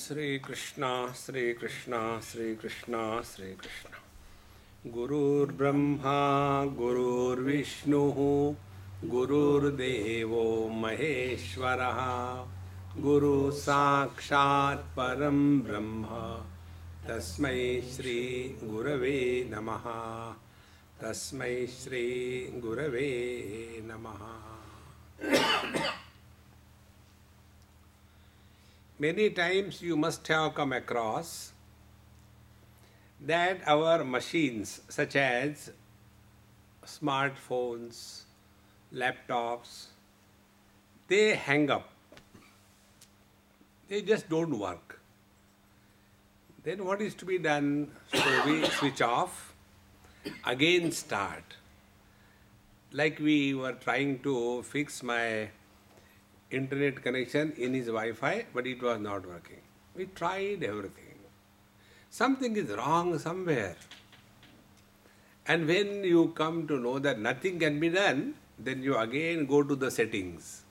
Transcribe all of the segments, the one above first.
Sri Krishna, Sri Krishna, Sri Krishna, Sri Krishna. Gurur Brahma, Gurur Vishnu, Gurur Devo Maheshwaraha, Guru Sakshat Param Brahma, Tasmai Shri Gurave Namaha, Tasmai Shri Gurave Namaha. Many times you must have come across that our machines such as smartphones, laptops, they hang up. They just don't work. Then what is to be done? So we switch off, again start. Like we were trying to fix my internet connection in his Wi-Fi, but it was not working. We tried everything. Something is wrong somewhere. And when you come to know that nothing can be done, then you again go to the settings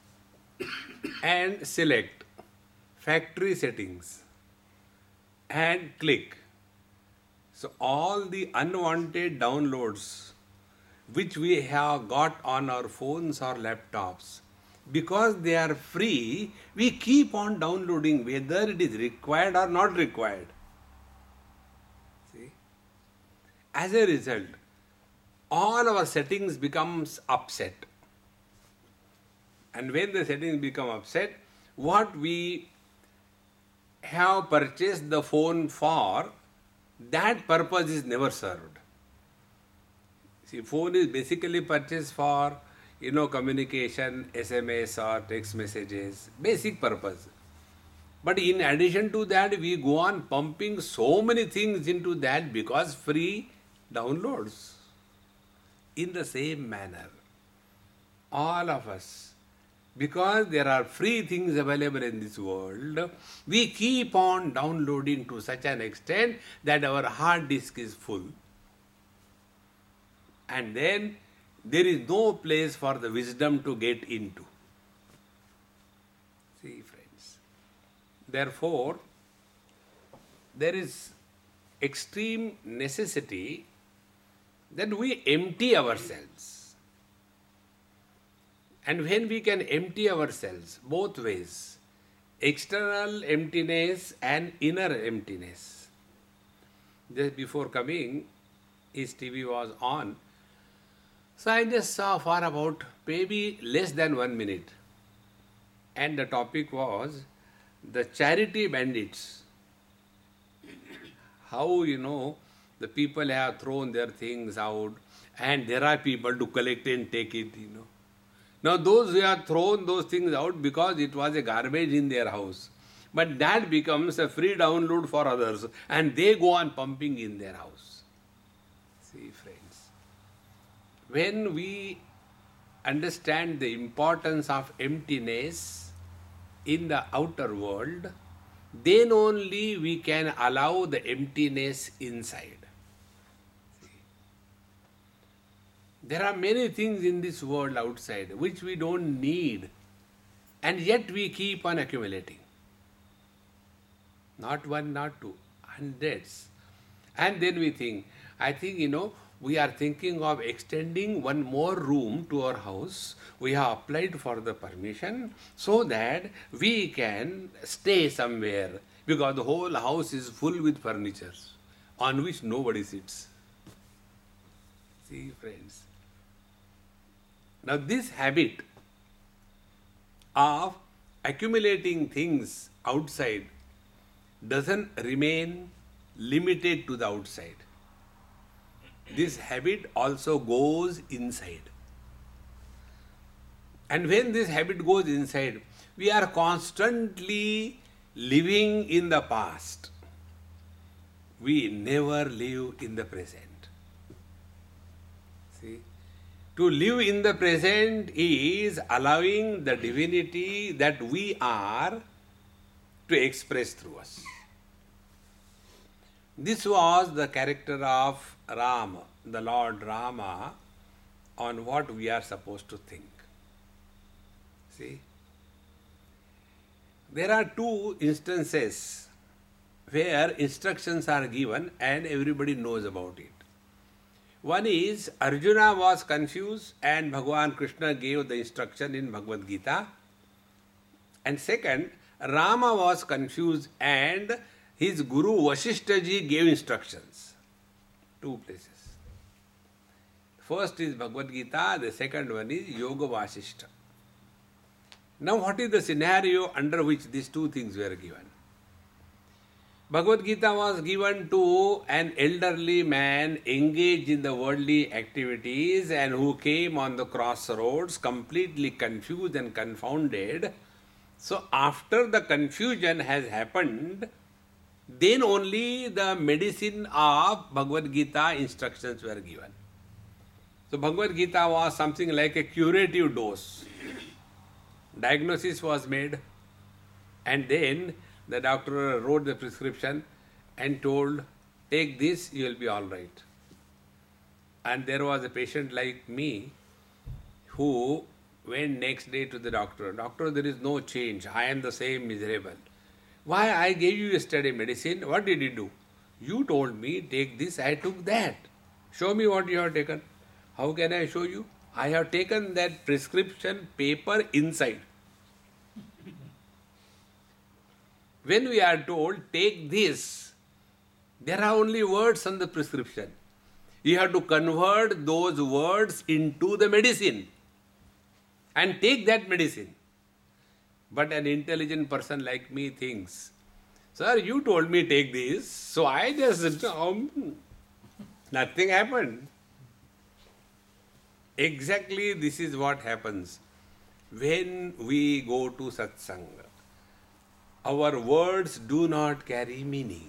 and select factory settings and click. So all the unwanted downloads which we have got on our phones or laptops, because they are free, we keep on downloading whether it is required or not required. See? As a result, all our settings becomes upset. And when the settings become upset, what we have purchased the phone for, that purpose is never served. See, phone is basically purchased for communication, SMS or text messages, basic purpose. But in addition to that, we go on pumping so many things into that because free downloads. In the same manner, all of us, because there are free things available in this world, we keep on downloading to such an extent that our hard disk is full. And then there is no place for the wisdom to get into. See, friends. Therefore, there is extreme necessity that we empty ourselves. And when we can empty ourselves both ways, external emptiness and inner emptiness. Just before coming, his TV was on. So I just saw for about maybe less than 1 minute. And the topic was the charity bandits. How, the people have thrown their things out and there are people to collect and take it, Now those who have thrown those things out because it was a garbage in their house. But that becomes a free download for others and they go on pumping in their house. See, friends. When we understand the importance of emptiness in the outer world, then only we can allow the emptiness inside. See? There are many things in this world outside which we don't need, and yet we keep on accumulating. Not one, not two, hundreds. And then we think, we are thinking of extending one more room to our house. We have applied for the permission so that we can stay somewhere because the whole house is full with furniture on which nobody sits. See, friends. Now this habit of accumulating things outside doesn't remain limited to the outside. This habit also goes inside. And when this habit goes inside, we are constantly living in the past. We never live in the present. See? To live in the present is allowing the divinity that we are to express through us. This was the character of Rama, the Lord Rama, on what we are supposed to think. See? There are two instances where instructions are given and everybody knows about it. One is Arjuna was confused and Bhagavan Krishna gave the instruction in Bhagavad Gita. And second, Rama was confused and his Guru Vasishtha ji gave instructions. Two places. First is Bhagavad Gita, the second one is Yoga Vasishtha. Now what is the scenario under which these two things were given? Bhagavad Gita was given to an elderly man engaged in the worldly activities and who came on the crossroads completely confused and confounded. So after the confusion has happened, then only the medicine of Bhagavad Gita instructions were given. So Bhagavad Gita was something like a curative dose. Diagnosis was made and then the doctor wrote the prescription and told, take this, you will be all right. And there was a patient like me who went next day to the doctor. Doctor, there is no change. I am the same miserable. Why? I gave you yesterday medicine. What did you do? You told me, take this, I took that. Show me what you have taken. How can I show you? I have taken that prescription paper inside. When we are told, take this, there are only words on the prescription. You have to convert those words into the medicine and take that medicine. But an intelligent person like me thinks, sir, you told me take this, so I just, nothing happened. Exactly this is what happens when we go to satsanga. Our words do not carry meaning.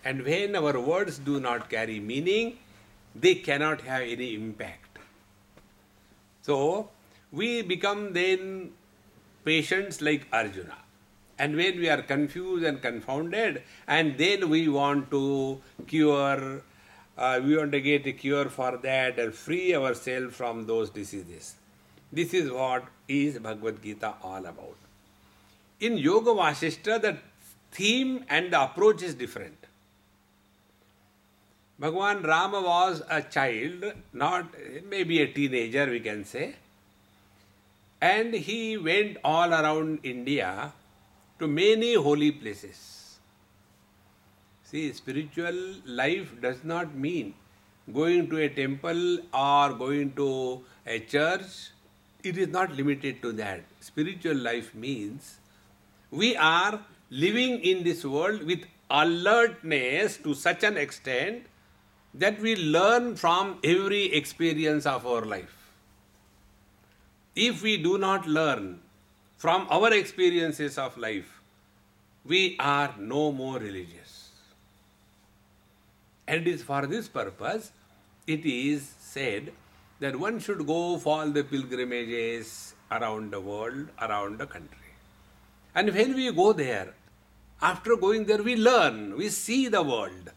And when our words do not carry meaning, they cannot have any impact. So, we become then patients like Arjuna. And when we are confused and confounded, and then we want to cure, we want to get a cure for that and free ourselves from those diseases. This is what is Bhagavad Gita all about. In Yoga Vasishtha, the theme and the approach is different. Bhagavan Rama was a child, not maybe a teenager we can say, and he went all around India to many holy places. See, spiritual life does not mean going to a temple or going to a church. It is not limited to that. Spiritual life means we are living in this world with alertness to such an extent that we learn from every experience of our life. If we do not learn from our experiences of life, we are no more religious. And it is for this purpose, it is said that one should go for all the pilgrimages around the world, around the country. And when we go there, after going there, we learn, we see the world.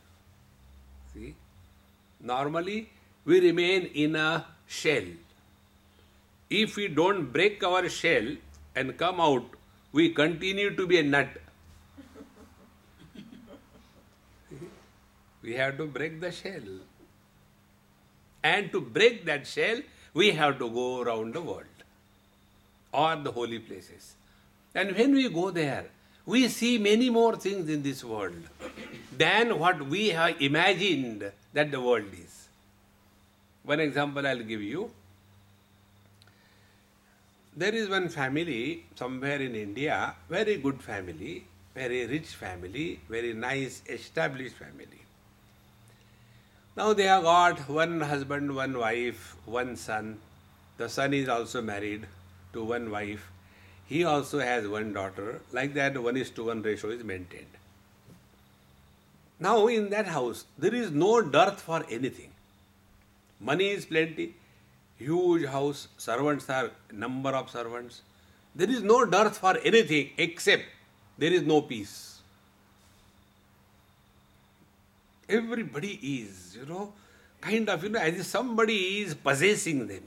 See? Normally, we remain in a shell. If we don't break our shell and come out, we continue to be a nut. We have to break the shell. And to break that shell, we have to go around the world or the holy places. And when we go there, we see many more things in this world than what we have imagined that the world is. One example I'll give you. There is one family somewhere in India, very good family, very rich family, very nice established family. Now they have got one husband, one wife, one son. The son is also married to one wife. He also has one daughter. Like that, 1:1 ratio is maintained. Now in that house, there is no dearth for anything. Money is plenty, huge house, servants are number of servants. There is no dearth for anything except there is no peace. Everybody is, kind of, as if somebody is possessing them,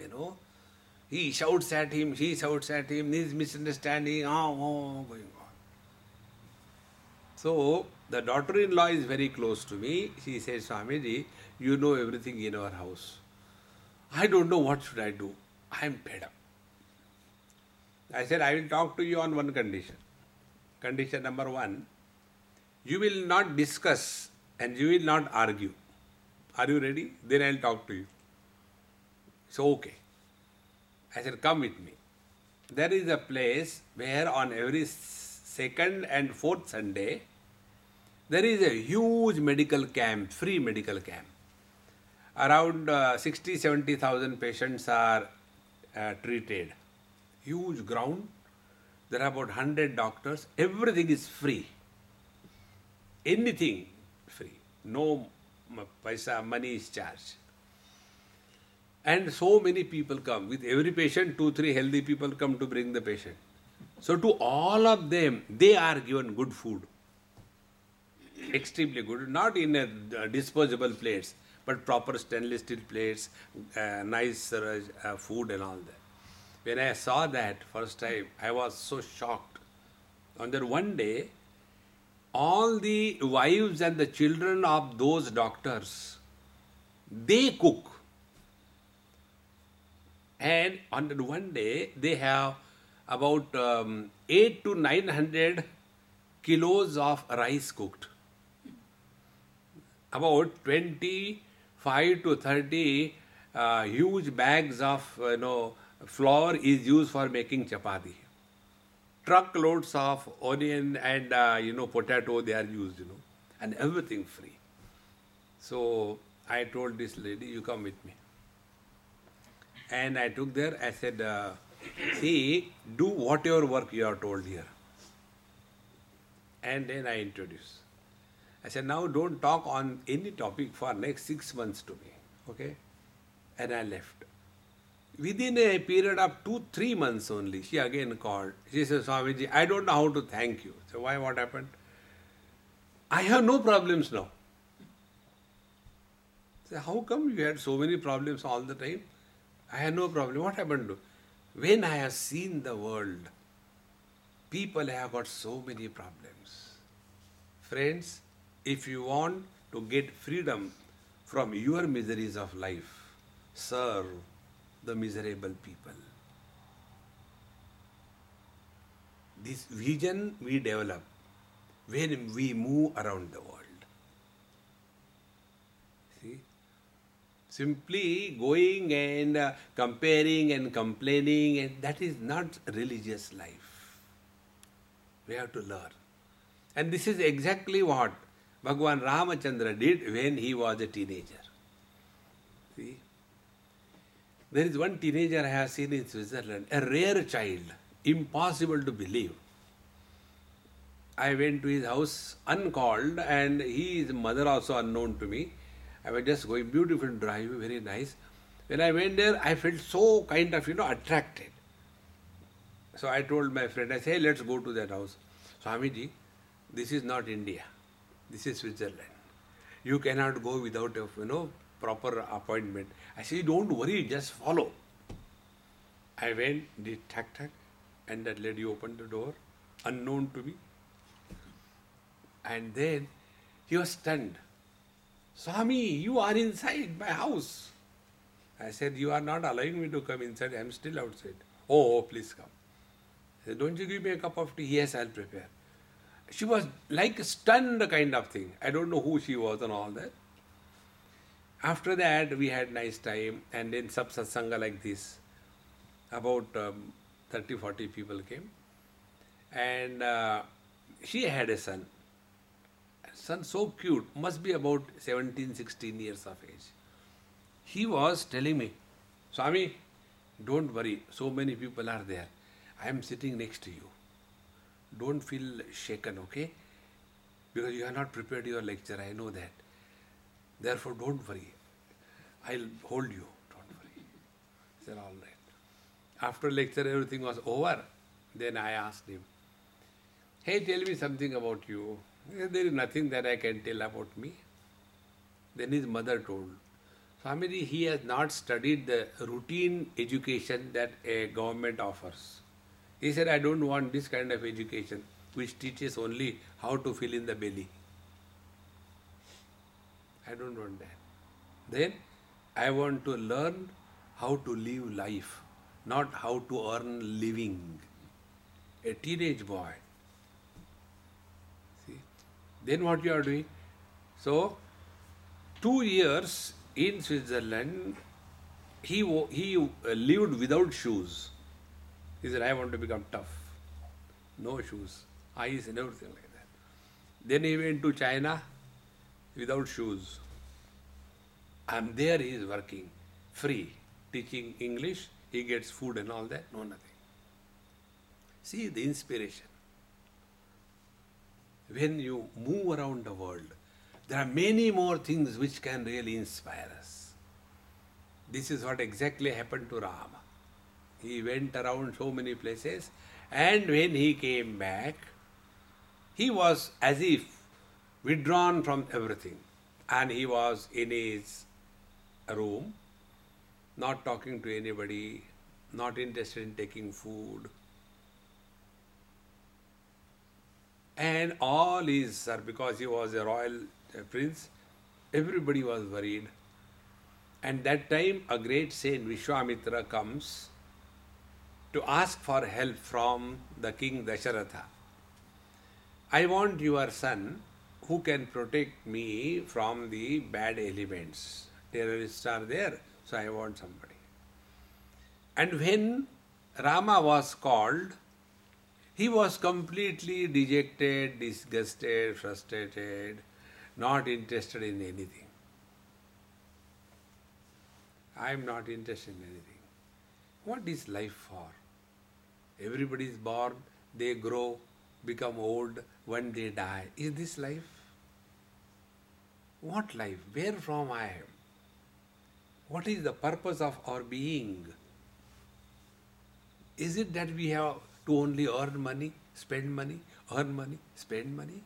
He shouts at him, she shouts at him, there is misunderstanding, going on. So the daughter-in-law is very close to me. She says, Swamiji, you know everything in our house. I don't know what should I do. I am fed up. I said, I will talk to you on one condition. Condition number one, you will not discuss and you will not argue. Are you ready? Then I will talk to you. So, okay. I said, come with me. There is a place where on every second and fourth Sunday, there is a huge medical camp, free medical camp. Around 60,000-70,000 patients are treated. Huge ground. There are about 100 doctors. Everything is free. Anything free. No paisa, money is charged. And so many people come. With every patient, 2-3 healthy people come to bring the patient. So to all of them, they are given good food. Extremely good. Not in a disposable plates, but proper stainless steel plates, nice food and all that. When I saw that first time, I was so shocked. On that one day, all the wives and the children of those doctors, they cook. And on that one day, they have about 8 to 900 kilos of rice cooked. About 25 to 30 huge bags of flour is used for making chapati. Truckloads of onion and potato they are used, and everything free. So I told this lady, you come with me. And I took there, I said, see, do whatever work you are told here. And then I introduced. I said, now don't talk on any topic for next 6 months to me. Okay? And I left. Within a period of 2-3 months only, she again called. She said, Swamiji, I don't know how to thank you. So why, what happened? I have no problems now. I said, how come you had so many problems all the time? I had no problem. What happened? When I have seen the world, people have got so many problems. Friends, if you want to get freedom from your miseries of life, serve the miserable people. This vision we develop when we move around the world. See? Simply going and comparing and complaining, and that is not religious life. We have to learn. And this is exactly what Bhagavan Ramachandra did when he was a teenager. See? There is one teenager I have seen in Switzerland, a rare child, impossible to believe. I went to his house uncalled, and his mother also unknown to me. I was just going, beautiful drive, very nice. When I went there, I felt so kind of, attracted. So I told my friend, I said, hey, let's go to that house. Swamiji, this is not India. This is Switzerland. You cannot go without a, proper appointment. I said, don't worry, just follow. I went, did tack, and that lady opened the door, unknown to me. And then he was stunned. Swami, you are inside my house. I said, you are not allowing me to come inside. I am still outside. Oh, please come. I said, don't you give me a cup of tea? Yes, I'll prepare. She was like stunned kind of thing. I don't know who she was and all that. After that, we had nice time, and then sub satsanga like this. About 30-40 people came. And she had a son. Son so cute, must be about 17-16 years of age. He was telling me, Swami, don't worry, so many people are there. I am sitting next to you. Don't feel shaken, okay? Because you have not prepared your lecture, I know that. Therefore, don't worry. I'll hold you, don't worry. I said, all right. After lecture, everything was over. Then I asked him, hey, tell me something about you. There is nothing that I can tell about me. Then his mother told, Swamiji, he has not studied the routine education that a government offers. He said, I don't want this kind of education. which teaches only how to fill in the belly. I don't want that. Then I want to learn how to live life, not how to earn living. A teenage boy. See? Then what you are doing? So, 2 years in Switzerland, he lived without shoes. He said, I want to become tough. No shoes, eyes and everything like that. Then he went to China without shoes. And there he is working free, teaching English. He gets food and all that, no nothing. See the inspiration. When you move around the world, there are many more things which can really inspire us. This is what exactly happened to Rama. He went around so many places, and when he came back, he was as if withdrawn from everything. And he was in his room, not talking to anybody, not interested in taking food. And all his, because he was a royal prince, everybody was worried. And that time a great saint Vishwamitra comes to ask for help from the king Dasharatha. I want your son who can protect me from the bad elements. Terrorists are there, so I want somebody. And when Rama was called, he was completely dejected, disgusted, frustrated, not interested in anything. I am not interested in anything. What is life for? Everybody is born, they grow, become old, one day die. Is this life? What life? Where from I am? What is the purpose of our being? Is it that we have to only earn money, spend money, earn money, spend money?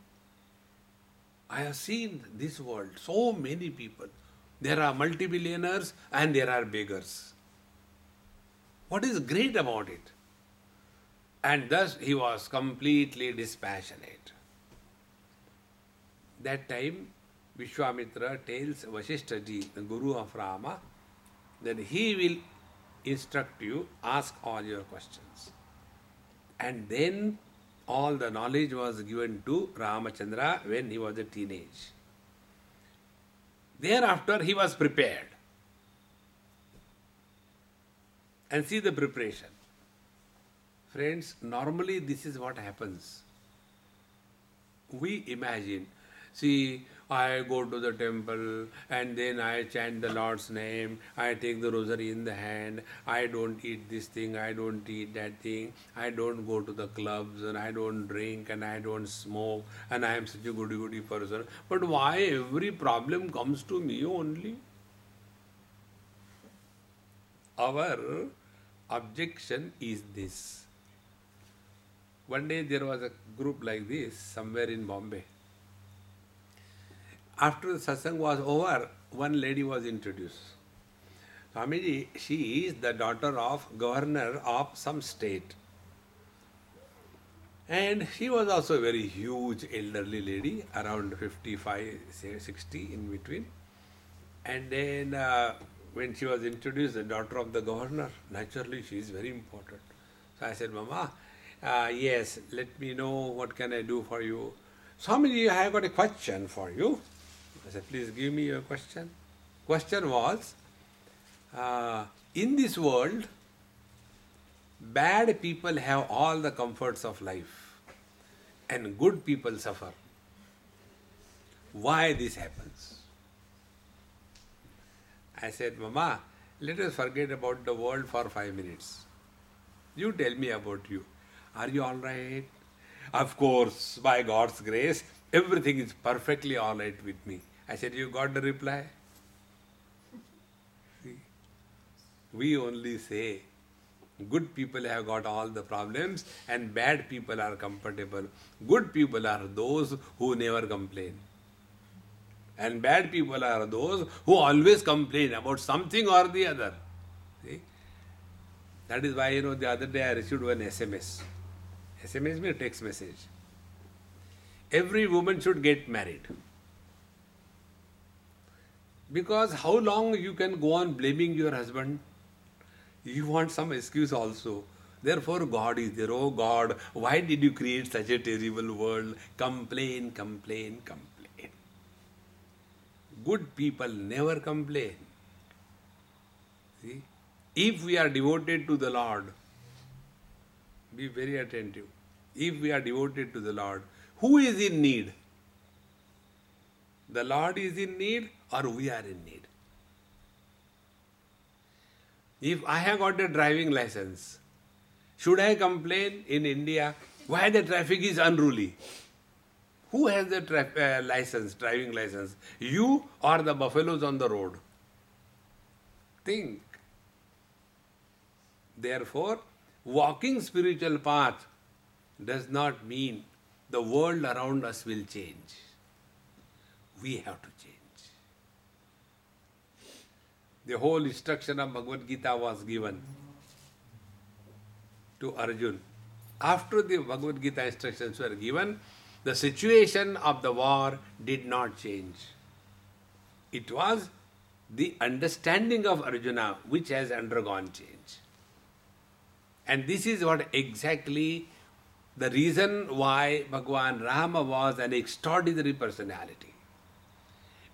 I have seen this world, so many people. There are multi-billionaires and there are beggars. What is great about it? And thus he was completely dispassionate. That time Vishwamitra tells Vasishtha ji, the guru of Rama, that he will instruct you, ask all your questions. And then all the knowledge was given to Ramachandra when he was a teenage. Thereafter he was prepared. And see the preparation. Friends, normally this is what happens. We imagine, see, I go to the temple and then I chant the Lord's name, I take the rosary in the hand, I don't eat this thing, I don't eat that thing, I don't go to the clubs and I don't drink and I don't smoke and I am such a goody person. But why every problem comes to me only? Our objection is this. One day there was a group like this somewhere in Bombay. After the satsang was over, one lady was introduced. Swamiji, she is the daughter of governor of some state. And she was also a very huge elderly lady, around 55, 60 in between. And then when she was introduced, the daughter of the governor, naturally she is very important. So I said, Mama, yes, let me know what can I do for you. Swamiji, I have got a question for you. I said, please give me your question. Question was, in this world, bad people have all the comforts of life and good people suffer. Why this happens? I said, Mama, let us forget about the world for 5 minutes. You tell me about you. Are you all right? Of course, by God's grace, everything is perfectly all right with me. I said, you got the reply? See, we only say, good people have got all the problems and bad people are comfortable. Good people are those who never complain. And bad people are those who always complain about something or the other. See? That is why, the other day I received one SMS. SMS means text message. every woman should get married. Because how long you can go on blaming your husband? You want some excuse also. Therefore God is there. Oh God, why did you create such a terrible world? Complain, complain, complain. Good people never complain. See? If we are devoted to the Lord, be very attentive. If we are devoted to the Lord, who is in need? The Lord is in need or we are in need? If I have got a driving license, should I complain in India why the traffic is unruly? Who has the driving license? You or the buffaloes on the road? Think. Therefore, walking spiritual path does not mean the world around us will change. We have to change. The whole instruction of Bhagavad Gita was given to Arjuna. After the Bhagavad Gita instructions were given, the situation of the war did not change. It was the understanding of Arjuna which has undergone change. And this is what exactly the reason why Bhagwan Rama was an extraordinary personality.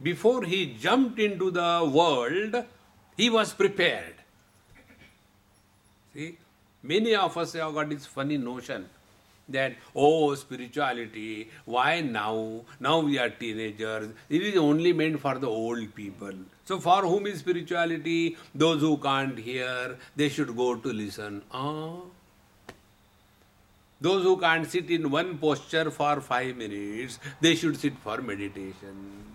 Before he jumped into the world, he was prepared. See, many of us have got this funny notion that, oh, spirituality, why now? Now we are teenagers. It is only meant for the old people. So for whom is spirituality? Those who can't hear, they should go to listen. Those who can't sit in one posture for 5 minutes, they should sit for meditation.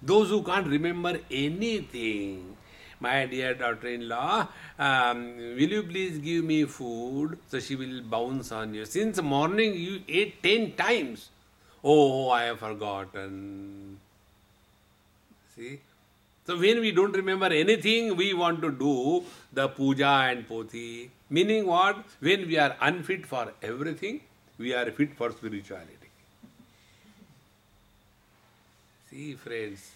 Those who can't remember anything, my dear daughter-in-law, will you please give me food? So she will bounce on you. Since morning you ate 10 times. Oh, I have forgotten. See? So when we don't remember anything, we want to do the puja and poti. Meaning what? When we are unfit for everything, we are fit for spirituality. See, friends,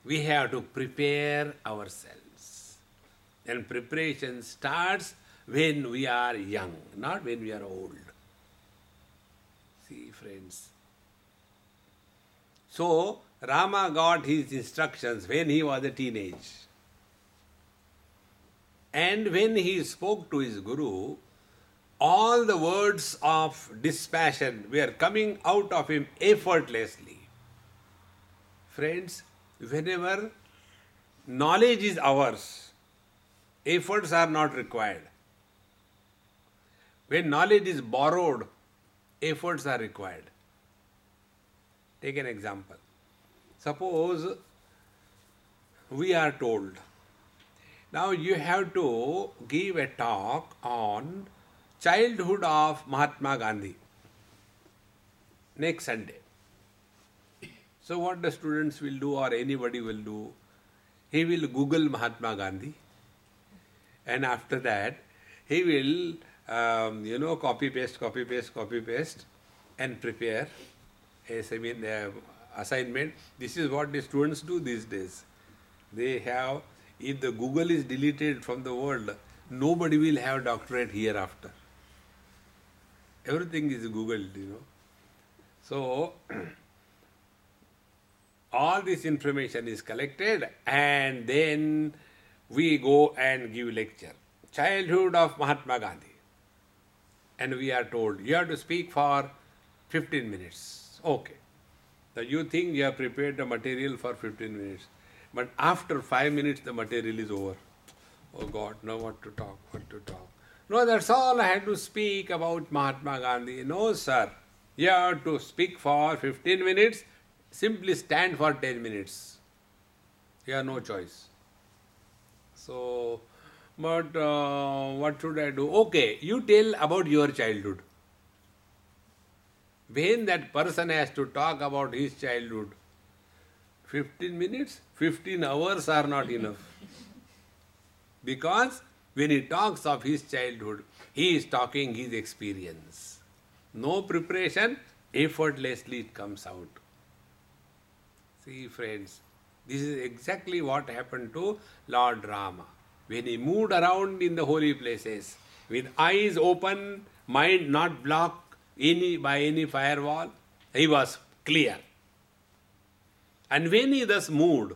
we have to prepare ourselves. And preparation starts when we are young, not when we are old. See, friends. So, Rama got his instructions when he was a teenage. And when he spoke to his Guru, all the words of dispassion were coming out of him effortlessly. Friends, whenever knowledge is ours, efforts are not required. When knowledge is borrowed, efforts are required. Take an example. Suppose we are told, now you have to give a talk on childhood of Mahatma Gandhi next Sunday. So what the students will do or anybody will do, he will Google Mahatma Gandhi and after that he will copy paste and prepare a assignment. This is what the students do these days. They have, if the Google is deleted from the world, nobody will have doctorate hereafter. Everything is Googled, So, all this information is collected and then we go and give lecture. Childhood of Mahatma Gandhi. And we are told, you have to speak for 15 minutes. Okay. So you think you have prepared the material for 15 minutes. But after 5 minutes, the material is over. Oh God, now what to talk. No, that's all I had to speak about Mahatma Gandhi. No, sir. You have to speak for 15 minutes. Simply stand for 10 minutes. You have no choice. So, but what should I do? Okay, you tell about your childhood. When that person has to talk about his childhood, 15 minutes, 15 hours are not enough. Because when he talks of his childhood, he is talking his experience. No preparation, effortlessly it comes out. See, friends, this is exactly what happened to Lord Rama. When he moved around in the holy places, with eyes open, mind not blocked by any firewall, he was clear. And when he thus moved,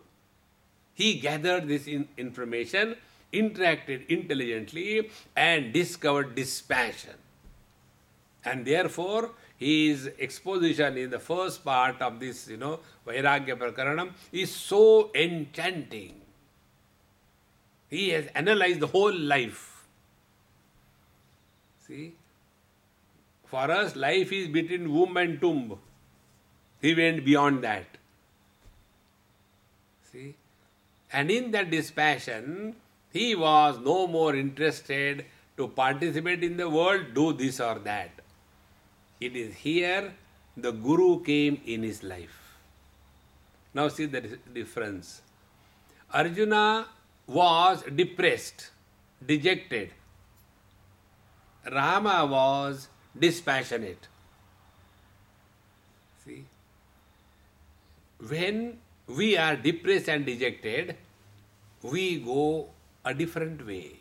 he gathered this information, interacted intelligently, and discovered dispassion. And therefore, his exposition in the first part of this, Vairagya Prakaranam is so enchanting. He has analyzed the whole life. See, for us, life is between womb and tomb. He went beyond that. See, and in that dispassion, he was no more interested to participate in the world, do this or that. It is here the Guru came in his life. Now see the difference. Arjuna was depressed, dejected. Rama was dispassionate. See, when we are depressed and dejected, we go a different way.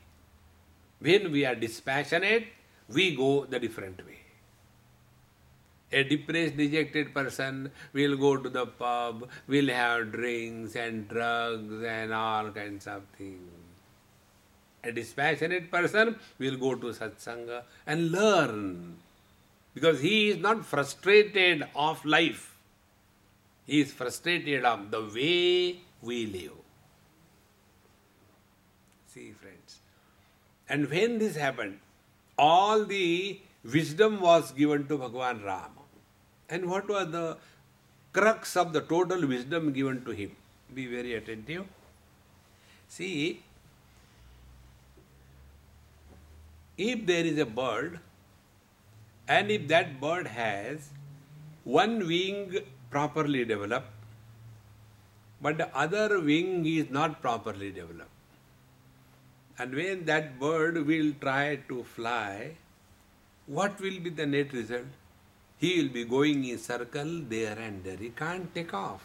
When we are dispassionate, we go the different way. A depressed, dejected person will go to the pub, will have drinks and drugs and all kinds of things. A dispassionate person will go to satsanga and learn, because he is not frustrated of life. He is frustrated of the way we live. See, friends. And when this happened, all the wisdom was given to Bhagavan Rama. And what was the crux of the total wisdom given to him? Be very attentive. See, if there is a bird, and if that bird has one wing properly developed, but the other wing is not properly developed, and when that bird will try to fly, what will be the net result? He will be going in circle there and there. He can't take off.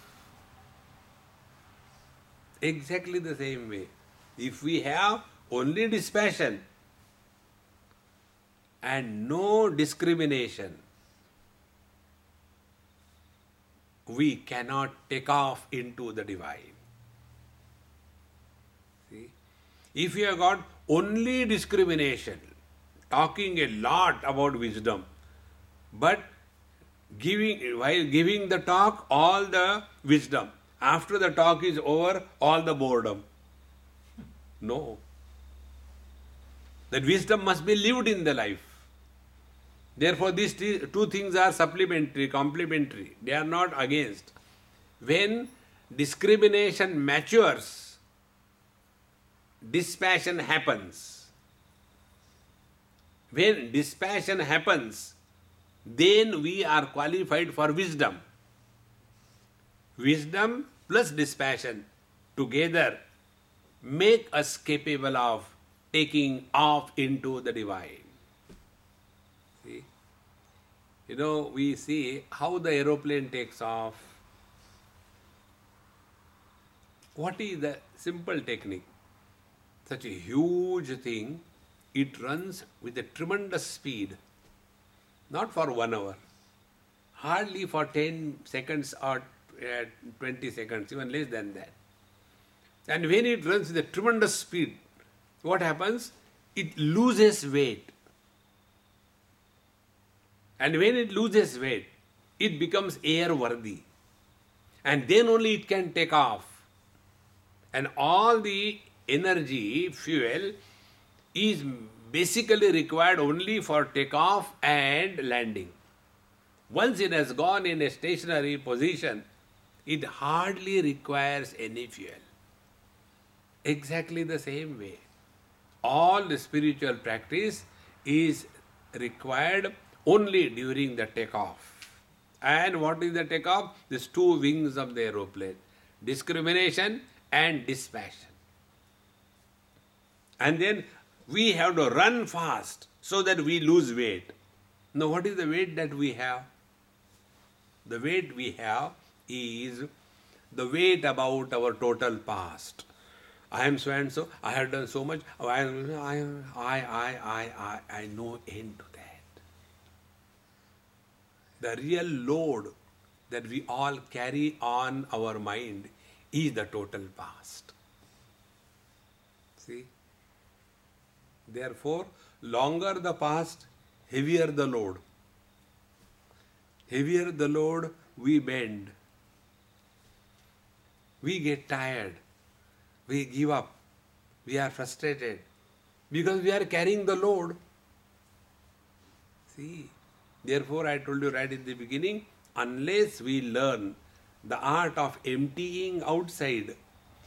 Exactly the same way. If we have only dispassion and no discrimination, we cannot take off into the divine. See? If you have got only discrimination, talking a lot about wisdom, but while giving the talk, all the wisdom, after the talk is over, all the boredom. No. That wisdom must be lived in the life. Therefore, these two things are supplementary, complementary. They are not against. When discrimination matures, dispassion happens. When dispassion happens, then we are qualified for wisdom. Wisdom plus dispassion together make us capable of taking off into the divine. See? We see how the aeroplane takes off. What is the simple technique? Such a huge thing, it runs with a tremendous speed. Not for 1 hour, hardly for 10 seconds or 20 seconds, even less than that. And when it runs with a tremendous speed, what happens? It loses weight. And when it loses weight, it becomes airworthy. And then only it can take off. And all the energy, fuel, is basically required only for takeoff and landing. Once it has gone in a stationary position, it hardly requires any fuel. Exactly the same way. All the spiritual practice is required only during the takeoff. And what is the takeoff? These two wings of the aeroplane. Discrimination and dispassion. And then we have to run fast so that we lose weight. Now, what is the weight that we have? The weight we have is the weight about our total past. I am so and so, I have done so much, I know end to that. The real load that we all carry on our mind is the total past. See? Therefore, longer the past, heavier the load. Heavier the load, we bend. We get tired. We give up. We are frustrated because we are carrying the load. See, therefore I told you right in the beginning, unless we learn the art of emptying outside,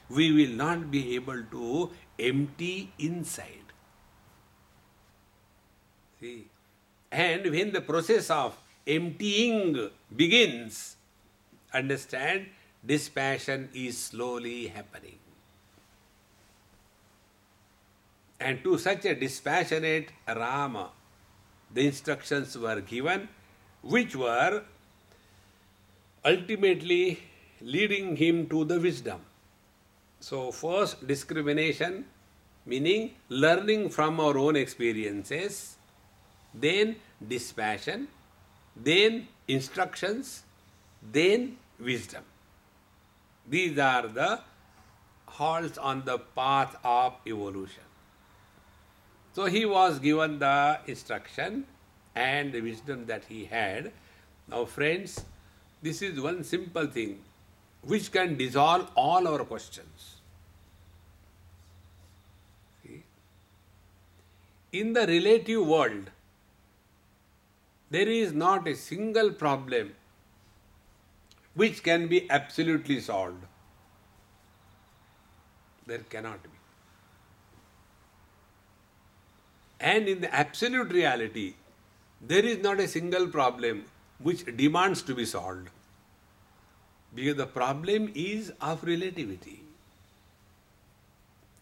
we will not be able to empty inside. See, and when the process of emptying begins, understand, dispassion is slowly happening. And to such a dispassionate Rama, the instructions were given, which were ultimately leading him to the wisdom. So first, discrimination, meaning learning from our own experiences, then dispassion, then instructions, then wisdom. These are the halts on the path of evolution. So he was given the instruction and the wisdom that he had. Now friends, this is one simple thing which can dissolve all our questions. See? In the relative world, there is not a single problem which can be absolutely solved. There cannot be. And in the absolute reality, there is not a single problem which demands to be solved. Because the problem is of relativity.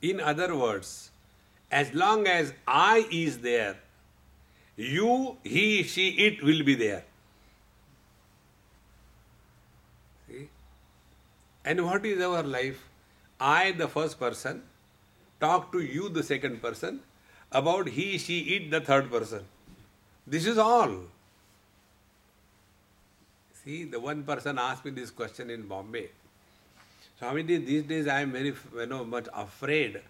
In other words, as long as I is there, you, he, she, it will be there. See? And what is our life? I, the first person, talk to you, the second person, about he, she, it, the third person. This is all. See, the one person asked me this question in Bombay. Swamiji, these days I am very much afraid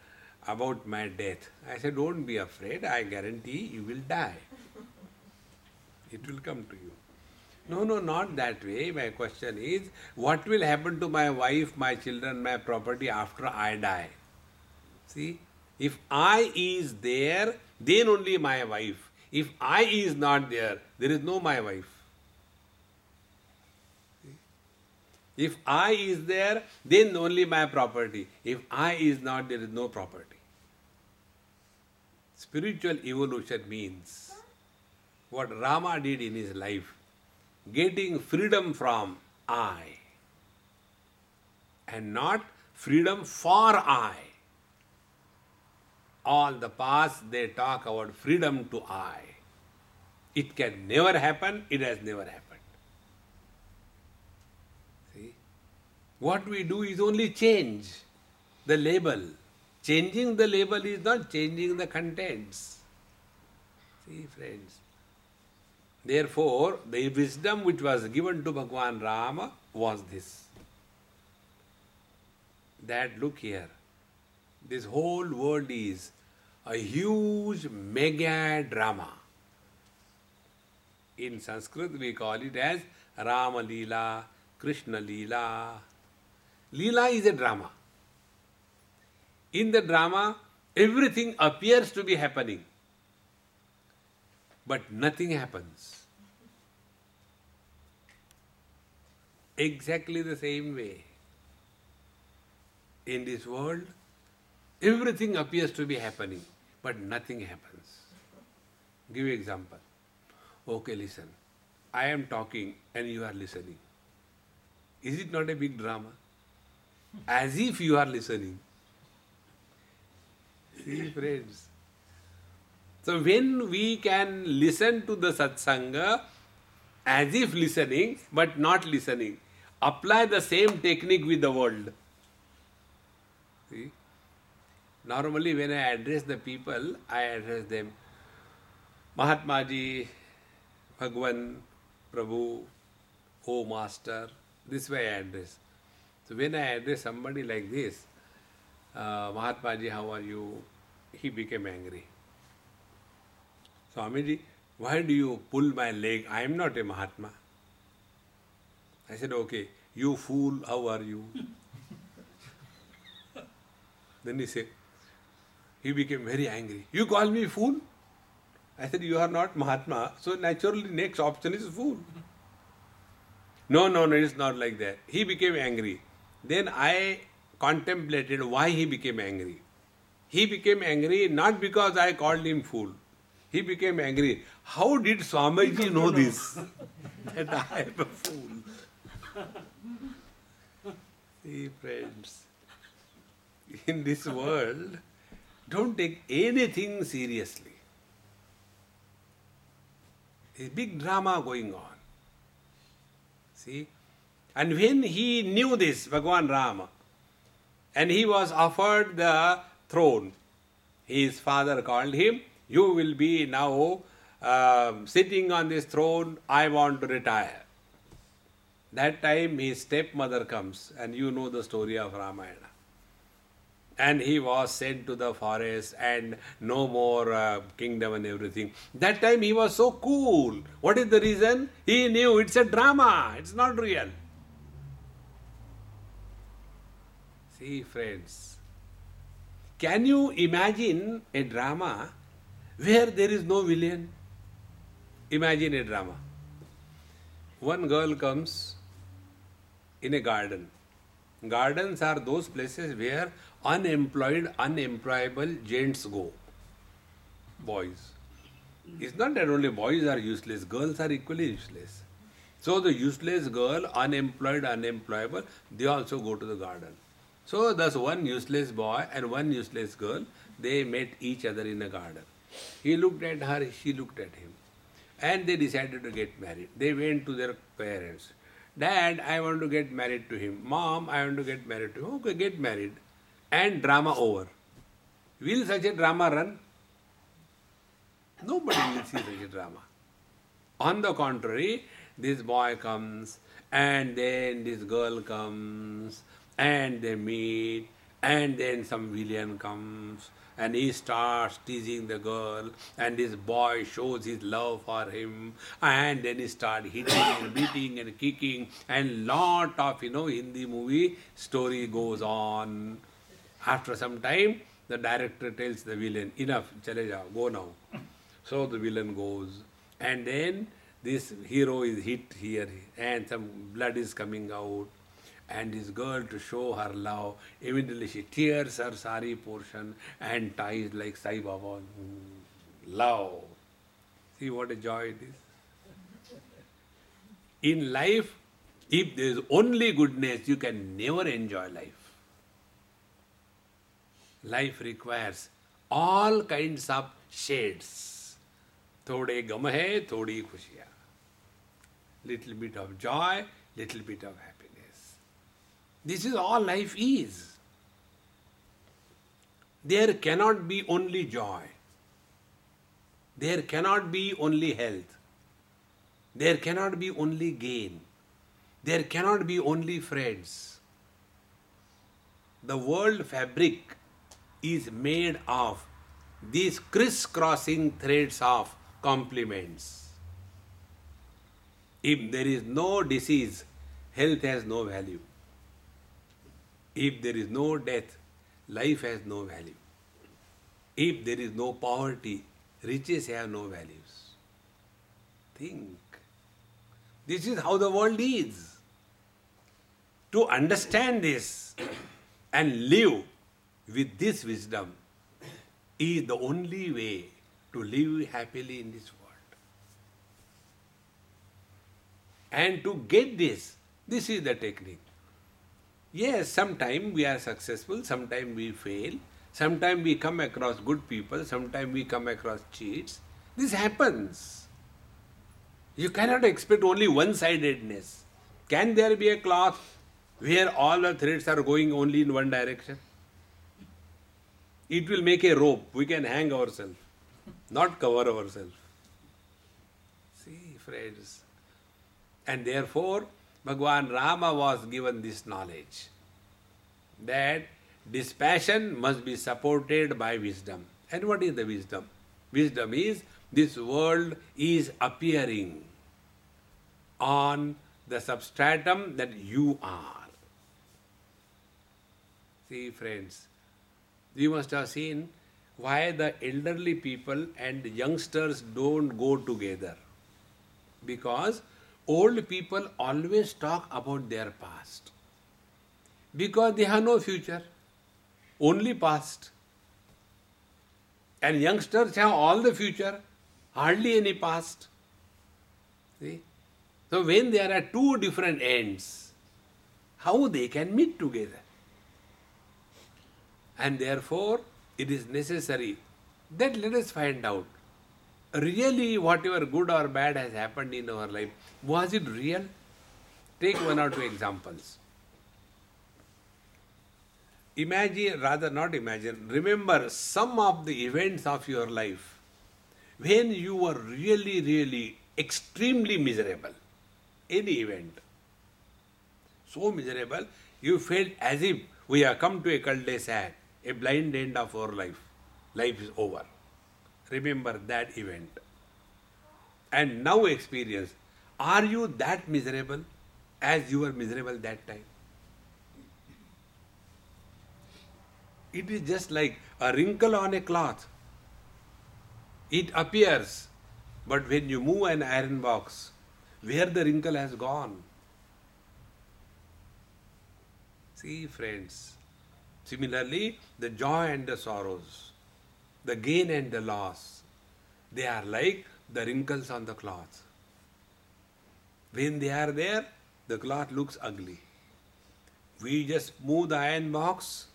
about my death. I said, don't be afraid. I guarantee you will die. It will come to you. No, not that way. My question is, what will happen to my wife, my children, my property after I die? See, if I is there, then only my wife. If I is not there, there is no my wife. See? If I is there, then only my property. If I is not, there is no property. Spiritual evolution means what Rama did in his life, getting freedom from I and not freedom for I. All the past they talk about freedom to I. It can never happen, it has never happened. See? What we do is only change the label. Changing the label is not changing the contents. See, friends. Therefore, the wisdom which was given to Bhagwan Rama was this. That look here, this whole world is a huge mega drama. In Sanskrit we call it as Rama Leela, Krishna Leela. Leela is a drama. In the drama, everything appears to be happening, but nothing happens. Exactly the same way. In this world, everything appears to be happening, but nothing happens. Give you example. Okay, listen. I am talking and you are listening. Is it not a big drama? As if you are listening. See, friends. So when we can listen to the satsanga as if listening, but not listening. Apply the same technique with the world. See? Normally, when I address the people, I address them Mahatma Ji, Bhagwan, Prabhu, O Master. This way I address. So when I address somebody like this, Mahatma Ji, how are you? He became angry. Swamiji, why do you pull my leg? I am not a Mahatma. I said, okay, you fool, how are you? Then he became very angry. You call me fool? I said, you are not Mahatma, so naturally next option is fool. No, it's not like that. He became angry. Then I contemplated why he became angry. He became angry not because I called him fool. He became angry. How did Swamiji know this? That I am a fool. See, friends, in this world, don't take anything seriously. There's big drama going on. See? And when he knew this, Bhagavan Rama, and he was offered the throne, his father called him, you will be now sitting on this throne, I want to retire. That time his stepmother comes, and you know the story of Ramayana. And he was sent to the forest and no more kingdom and everything. That time he was so cool. What is the reason? He knew it's a drama, it's not real. See, friends, can you imagine a drama where there is no villain? Imagine a drama. One girl comes in a garden. Gardens are those places where unemployed, unemployable gents go. Boys. It's not that only boys are useless, girls are equally useless. So the useless girl, unemployed, unemployable, they also go to the garden. So thus one useless boy and one useless girl, they met each other in a garden. He looked at her, she looked at him. And they decided to get married. They went to their parents. Dad, I want to get married to him. Mom, I want to get married to him. Okay, get married. And drama over. Will such a drama run? Nobody will see such a drama. On the contrary, this boy comes, and then this girl comes, and they meet, and then some villain comes, and he starts teasing the girl, and this boy shows his love for him, and then he starts hitting and beating and kicking, and lot of, Hindi movie story goes on. After some time, the director tells the villain, enough, chale jao, go now. So the villain goes, and then this hero is hit here, and some blood is coming out. And this girl, to show her love, immediately she tears her sari portion and ties like Sai Baba. Love. See what a joy it is. In life, if there is only goodness, you can never enjoy life. Life requires all kinds of shades. Thode gam hai, thodi khushiyan. Little bit of joy, little bit of happiness. This is all life is. There cannot be only joy. There cannot be only health. There cannot be only gain. There cannot be only friends. The world fabric is made of these crisscrossing threads of complements. If there is no disease, health has no value. If there is no death, life has no value. If there is no poverty, riches have no values. Think. This is how the world is. To understand this and live with this wisdom is the only way to live happily in this world. And to get this is the technique. Yes, sometimes we are successful, sometimes we fail, sometimes we come across good people, sometimes we come across cheats. This happens. You cannot expect only one-sidedness. Can there be a cloth where all the threads are going only in one direction? It will make a rope. We can hang ourselves, not cover ourselves. See, friends. And therefore, Bhagwan Rama was given this knowledge that dispassion must be supported by wisdom. And what is the wisdom? Wisdom is this world is appearing on the substratum that you are. See, friends, you must have seen why the elderly people and youngsters don't go together. Because old people always talk about their past. Because they have no future, only past. And youngsters have all the future, hardly any past. See? So when there are two different ends, how they can meet together? And therefore, it is necessary that let us find out really whatever good or bad has happened in our life, was it real? Take one or two examples. Imagine, rather not imagine, remember some of the events of your life when you were really, really extremely miserable. Any event. So miserable, you felt as if we have come to a cul-de-sac, a blind end of our life. Life is over. Remember that event. And now experience, are you that miserable as you were miserable that time? It is just like a wrinkle on a cloth. It appears, but when you move an iron box, where the wrinkle has gone? See, friends, similarly, the joy and the sorrows, the gain and the loss, they are like the wrinkles on the cloth. When they are there, the cloth looks ugly. We just move the iron box,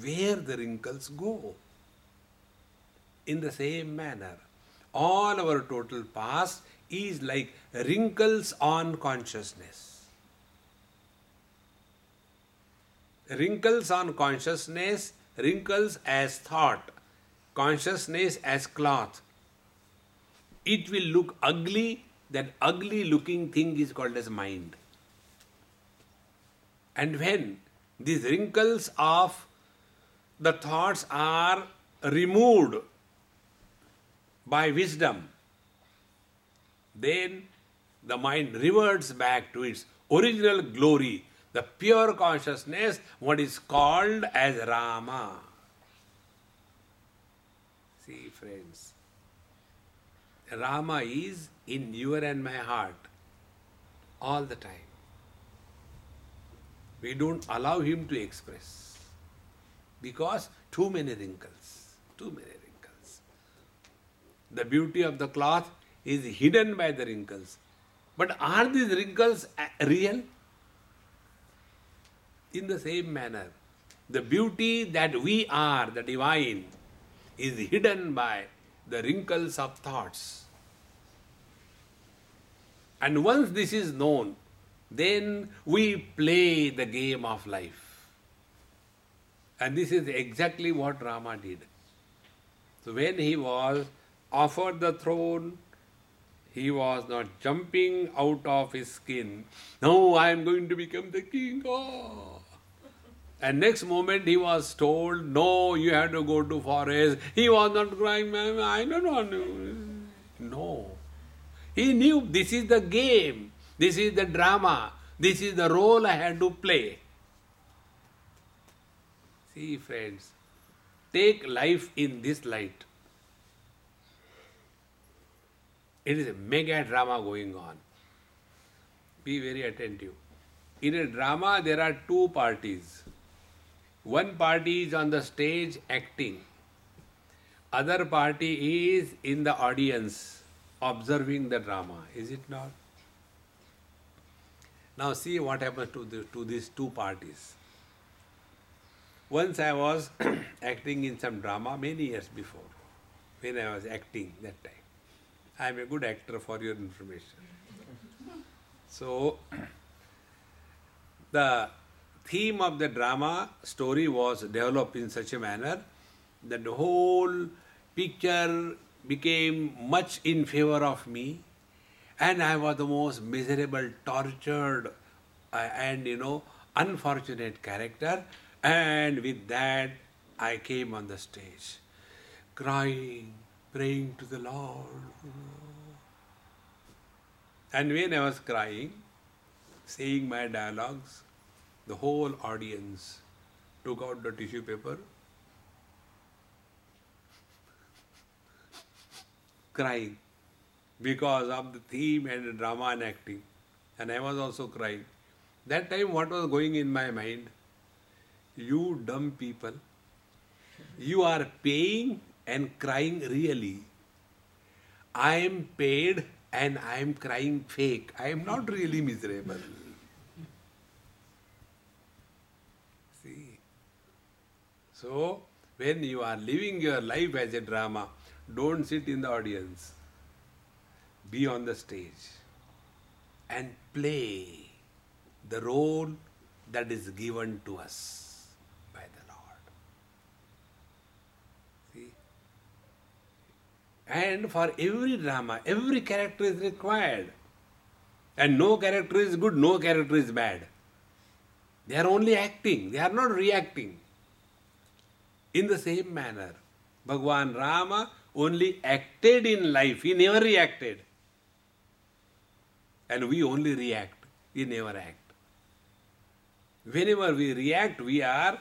where the wrinkles go. In the same manner, all our total past is like wrinkles on consciousness. Wrinkles on consciousness, wrinkles as thought, consciousness as cloth. It will look ugly, that ugly looking thing is called as mind. And when these wrinkles of the thoughts are removed by wisdom, then the mind reverts back to its original glory, the pure consciousness, what is called as Rama. See, friends, Rama is in your and my heart all the time. We don't allow him to express because too many wrinkles, too many wrinkles. The beauty of the cloth is hidden by the wrinkles. But are these wrinkles real? In the same manner, the beauty that we are, the divine, is hidden by the wrinkles of thoughts. And once this is known, then we play the game of life. And this is exactly what Rama did. So when he was offered the throne, he was not jumping out of his skin. No, I am going to become the king. Oh. And next moment he was told, no, you have to go to forest. He was not crying, ma'am, I don't want to. No. He knew this is the game. This is the drama. This is the role I had to play. See, friends, take life in this light. It is a mega drama going on. Be very attentive. In a drama, there are two parties. One party is on the stage acting. Other party is in the audience observing the drama. Is it not? Now see what happens to these two parties. Once I was acting in some drama many years before, when I was acting that time. I am a good actor for your information. So, the theme of the drama story was developed in such a manner that the whole picture became much in favor of me, and I was the most miserable, tortured, and unfortunate character. And with that, I came on the stage, crying, praying to the Lord. And when I was crying, saying my dialogues, the whole audience took out the tissue paper, crying because of the theme and the drama and acting. And I was also crying. That time what was going in my mind? You dumb people, you are paying and crying really. I am paid and I am crying fake. I am not really miserable. See? So, when you are living your life as a drama, don't sit in the audience. Be on the stage and play the role that is given to us by the Lord. See? And for every drama, every character is required. And no character is good, no character is bad. They are only acting, they are not reacting. In the same manner, Bhagwan Rama only acted in life, he never reacted. And we only react, we never act. Whenever we react, we are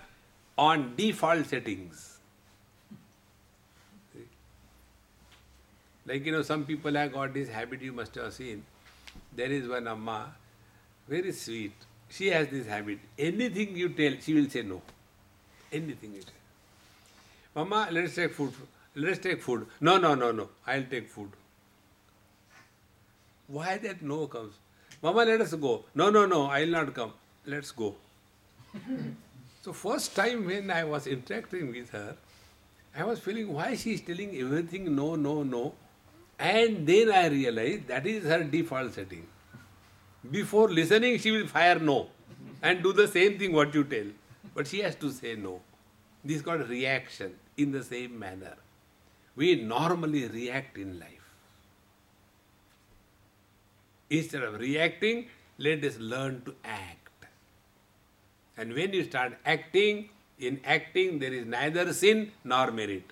on default settings. Like, some people have got this habit, you must have seen. There is one Amma, very sweet. She has this habit. Anything you tell, she will say no. Anything you tell. Mama, let's take food. Let's take food. No. I'll take food. Why that no comes? Mama, let us go. No, I'll not come. Let's go. So first time when I was interacting with her, I was feeling why she is telling everything no. And then I realized that is her default setting. Before listening, she will fire no and do the same thing what you tell. But she has to say no. This is called reaction in the same manner. We normally react in life. Instead of reacting, let us learn to act. And when you start acting, in acting there is neither sin nor merit.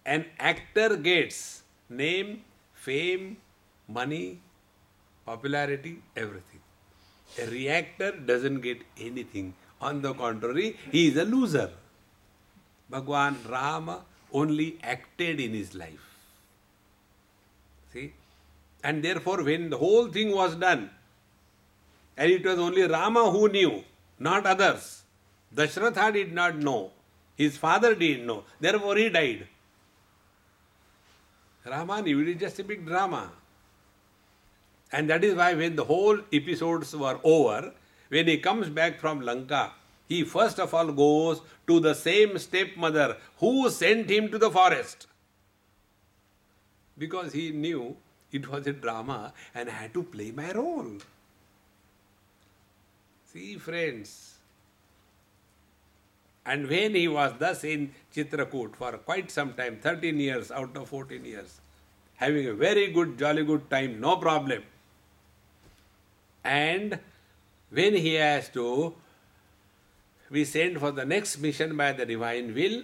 An actor gets name, fame, money, popularity, everything. A reactor doesn't get anything. On the contrary, he is a loser. Bhagwan Rama only acted in his life. See? And therefore, when the whole thing was done, and it was only Rama who knew, not others. Dashratha did not know. His father didn't know. Therefore, he died. Rama knew it is just a big drama. And that is why when the whole episodes were over, when he comes back from Lanka, he first of all goes to the same stepmother who sent him to the forest. Because he knew it was a drama and I had to play my role. See, friends. And when he was thus in Chitrakoot for quite some time, 13 years out of 14 years, having a very good, jolly good time, no problem. And when he has to be sent for the next mission by the divine will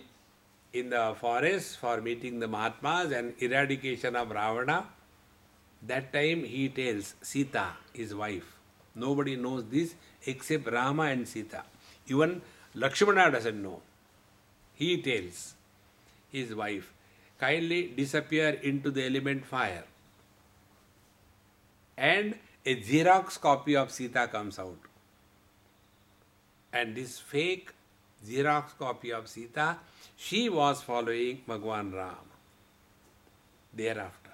in the forest for meeting the Mahatmas and eradication of Ravana, that time he tells Sita, his wife. Nobody knows this except Rama and Sita. Even Lakshmana doesn't know. He tells his wife, kindly disappear into the element fire. And a Xerox copy of Sita comes out. And this fake Xerox copy of Sita, she was following Bhagwan Ram thereafter.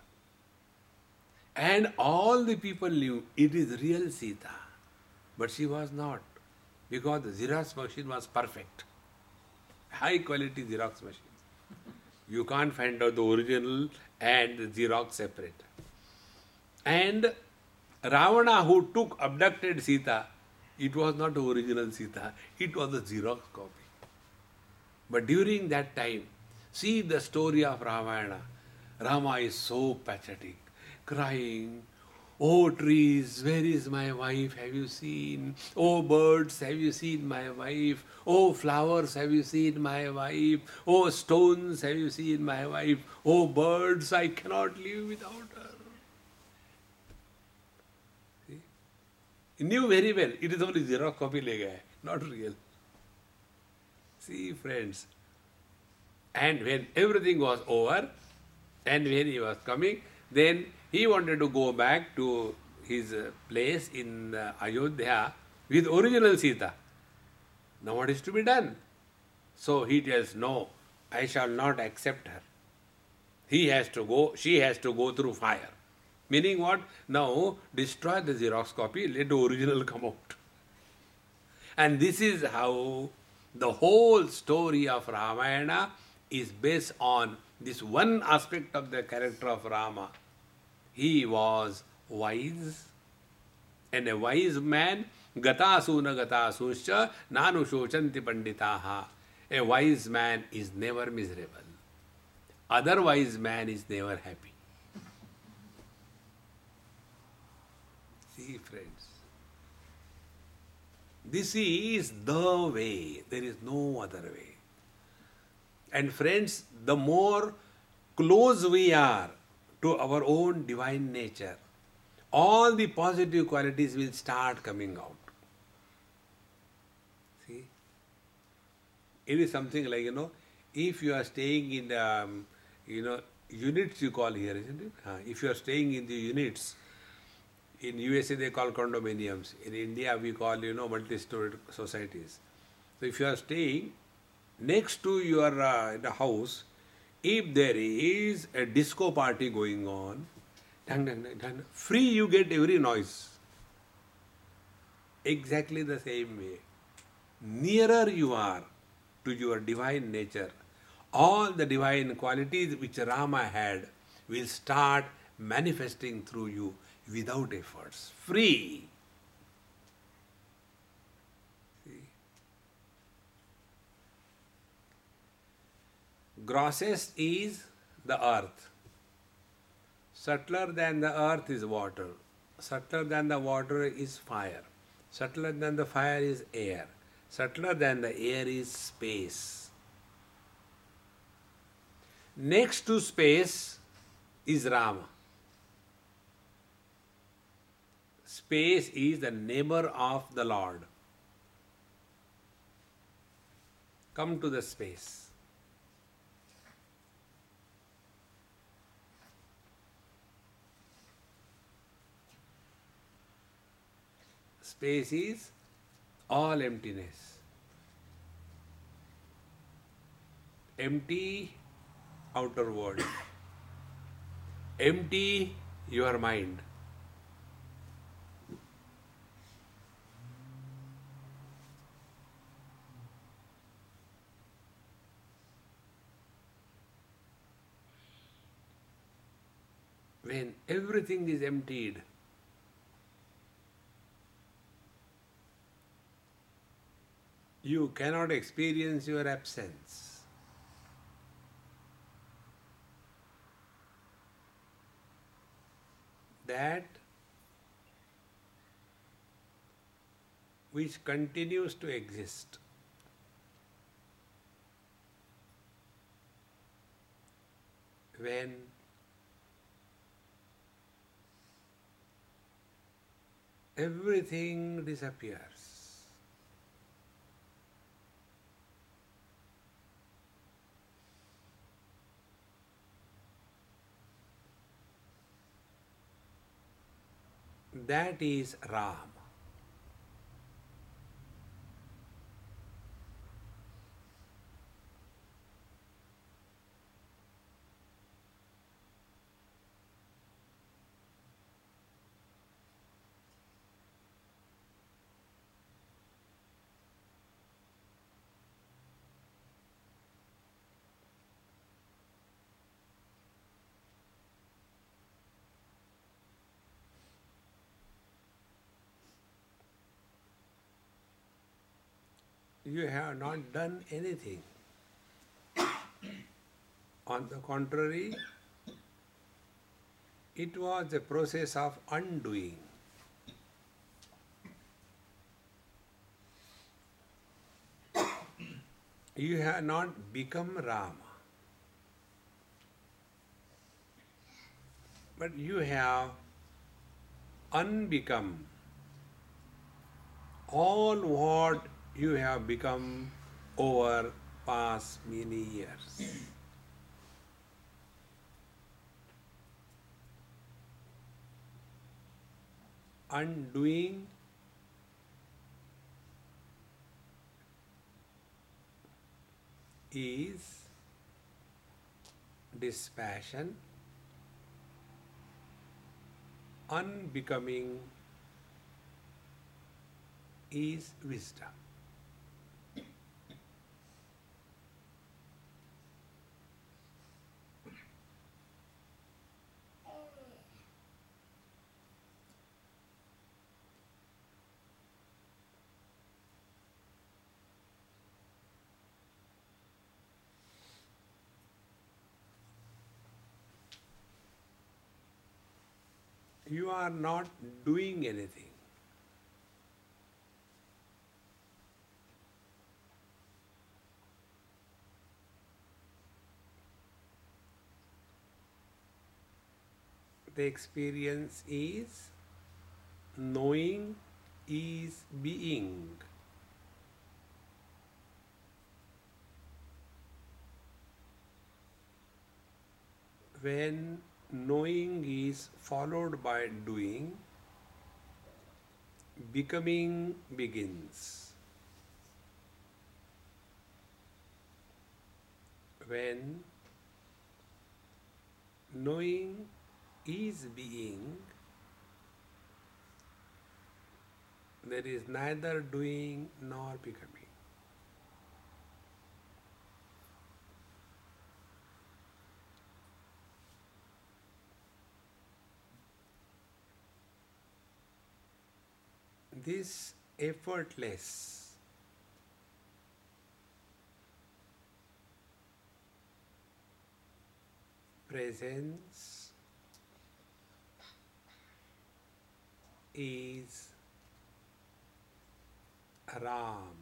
And all the people knew it is real Sita. But she was not. Because the Xerox machine was perfect. High quality Xerox machine. You can't find out the original and the Xerox separate. And Ravana who abducted Sita, it was not the original Sita, it was the Xerox copy. But during that time, see the story of Ramayana. Rama is so pathetic, crying, "Oh trees, where is my wife? Have you seen? Oh birds, have you seen my wife? Oh flowers, have you seen my wife? Oh stones, have you seen my wife? Oh birds, I cannot live without her." See? He knew very well, it is only Xerox copy le gaya, not real. See, friends, and when everything was over, and when he was coming, then he wanted to go back to his place in Ayodhya with original Sita. Now what is to be done? So he tells, "No, I shall not accept her. He has to go, she has to go through fire." Meaning what? Now destroy the Xerox copy, let the original come out. And this is how the whole story of Ramayana is based on this one aspect of the character of Rama. He was wise, and a wise man, gatasuna gatasuscha nanu shochanti panditaha. A wise man is never miserable. Otherwise, man is never happy. See, friends, this is the way. There is no other way. And friends, the more close we are to our own divine nature, all the positive qualities will start coming out. See? It is something like, if you are staying in the, units you call here, isn't it? If you are staying in the units, in USA they call condominiums. In India we call, multi-story societies. So if you are staying next to your the house, if there is a disco party going on, dang, dang, dang, dang, free you get every noise. Exactly the same way. Nearer you are to your divine nature, all the divine qualities which Rama had will start manifesting through you without efforts. Free. Grossest is the earth. Subtler than the earth is water. Subtler than the water is fire. Subtler than the fire is air. Subtler than the air is space. Next to space is Rama. Space is the neighbor of the Lord. Come to the space. Space is all emptiness. Empty outer world. Empty your mind. When everything is emptied, you cannot experience your absence. That which continues to exist when everything disappears. That is Ram. you have not done anything. On the contrary, it was a process of undoing. You have not become Rama, but you have unbecome all what you have become over past many years. Undoing is dispassion, unbecoming is wisdom. You are not doing anything. The experience is knowing is being. When knowing is followed by doing, becoming begins. When knowing is being, there is neither doing nor becoming. This effortless presence is Ram.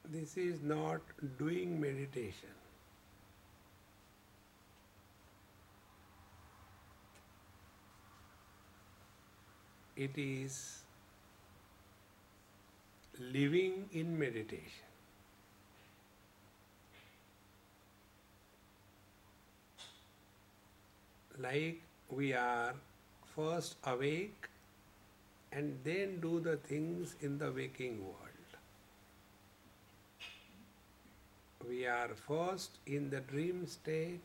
This is not doing meditation. It is living in meditation. Like we are first awake and then do the things in the waking world. We are first in the dream state,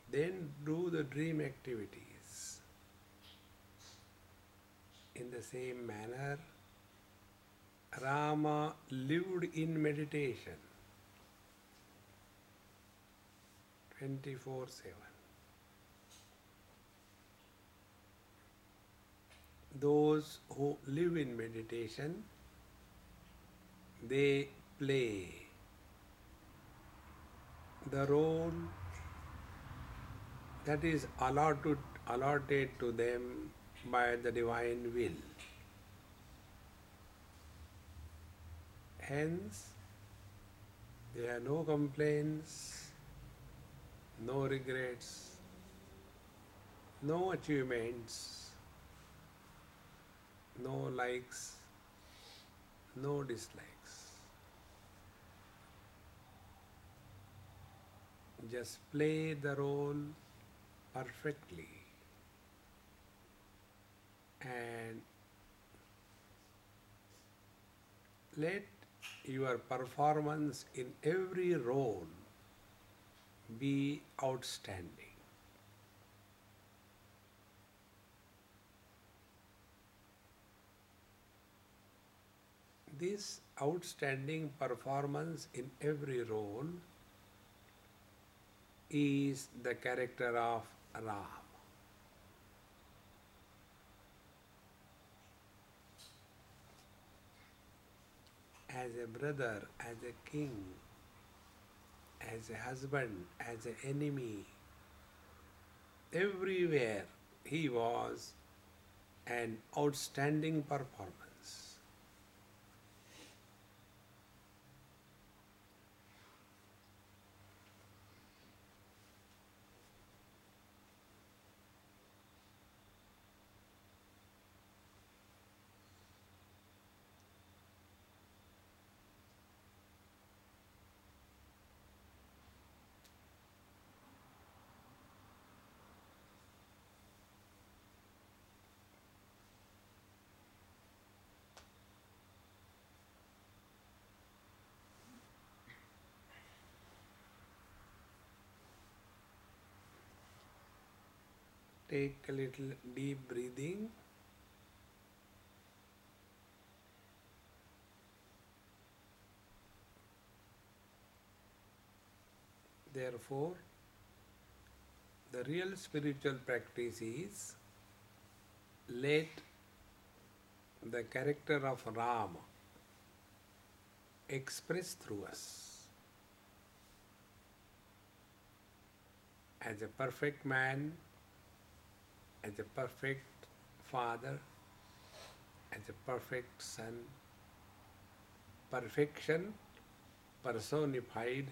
then do the dream activities. In the same manner, Rama lived in meditation 24/7. Those who live in meditation, they play. the role that is allotted to them by the divine will. Hence, there are no complaints, no regrets, no achievements, no likes, no dislikes. Just play the role perfectly and let your performance in every role be outstanding. This outstanding performance in every role is the character of Rama. As a brother, as a king, as a husband, as an enemy, everywhere he was an outstanding performance. Take a little deep breathing. Therefore, the real spiritual practice is let the character of Rama express through us. As a perfect man, as a perfect father, as a perfect son, perfection personified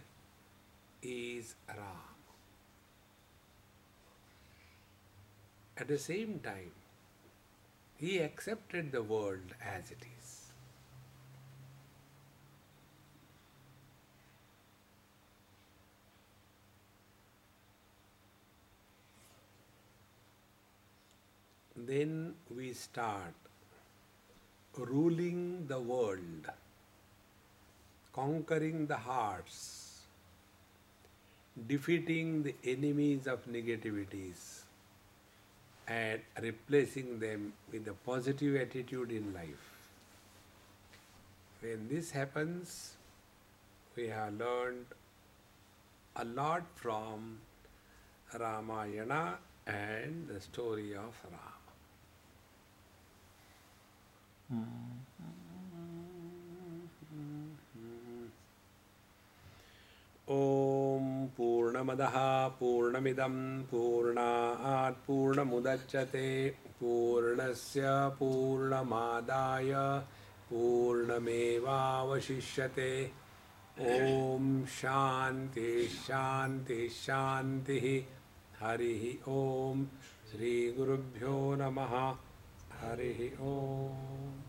is Ram. At the same time, he accepted the world as it is. Then we start ruling the world, conquering the hearts, defeating the enemies of negativities, and replacing them with a positive attitude in life. When this happens, we have learned a lot from Ramayana and the story of Rama. Om Purnamadaha Purnamidam Purnaat Purnamudachyate Purnasya Purnamadaya Purnamevavashishyate. Om Shanti Shanti Shanti. Harihi Om. Shri Gurubhyo Namaha. Harihi Om.